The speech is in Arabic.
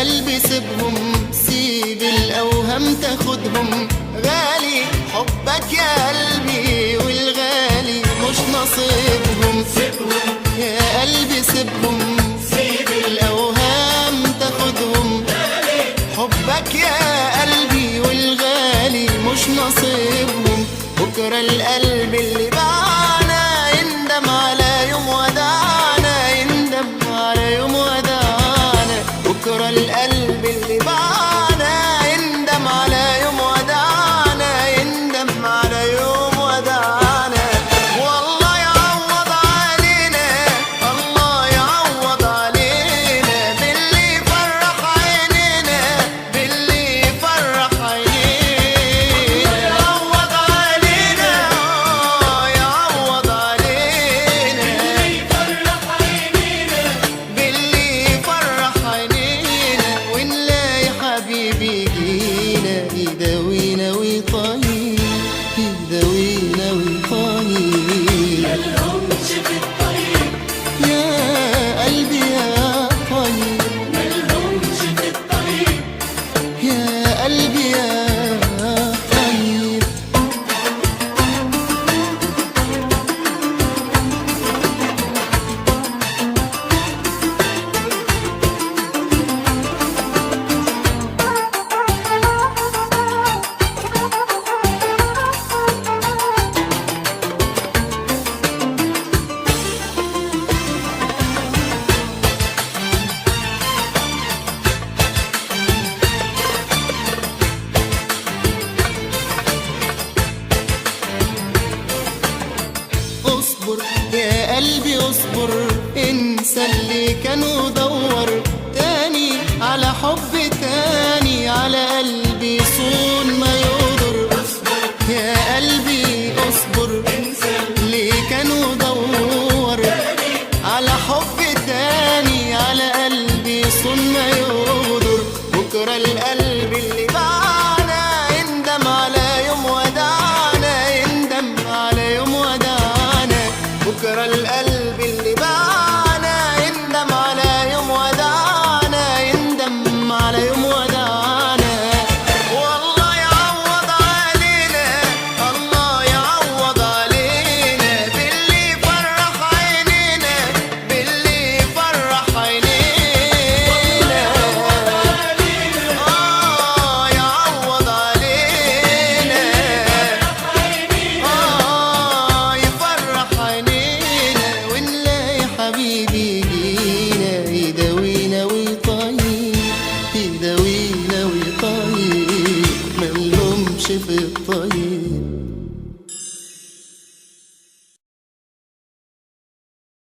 قلبي سيبهم، سيب الأوهام تاخدهم، غالي حبك يا قلبي والغالي مش نصيبهم. يا قلبي سيبهم، سيب الأوهام تاخدهم، حبك يا قلبي والغالي مش نصيبهم. بكرة القلب اللي باعنا يندم على يوم وداعنا، يندم على يوم وداعنا. بكرة القلب اللي باعنا يندم على يوم وداعنا، يندم على يوم وداعنا. والله يعوض علينا، الله يعوض علينا باللي فرح عينينا، باللي فرح عينينا. يعوض علينا، يعوض علينا باللي فرح عينينا، ونلاقي حبيبي جينا يداوينا ويطيب، يداوينا ويطيب. ملهمش في الطريق، يا قلبي يا طيب، ملهمش في الطريق. يا قلبي يا طيب. اصبر يا قلبي اصبر، انسى اللي كان ودور تاني على حب تاني، على قلبي صون ما يقدر. يا قلبي اصبر، انسى اللي كان ودور على حب تاني، على قلبي صون ما يقدر. بكرة القلب اللي باعنا يندم على يوم وداعنا، يندم على يوم وداعنا. بكرة القلب اللي باعنا يندم على يوم وداعنا، يندم على يوم وداعنا. والله يعوض علينا، الله يعوض علينا باللي فرح عينينا، باللي فرح عينينا. يعوض علينا، يفرح عينينا، ونلاقي حبيبي جينا يداوينا ويطيب، يداوينا ويطيب. ملهمش في الطيب.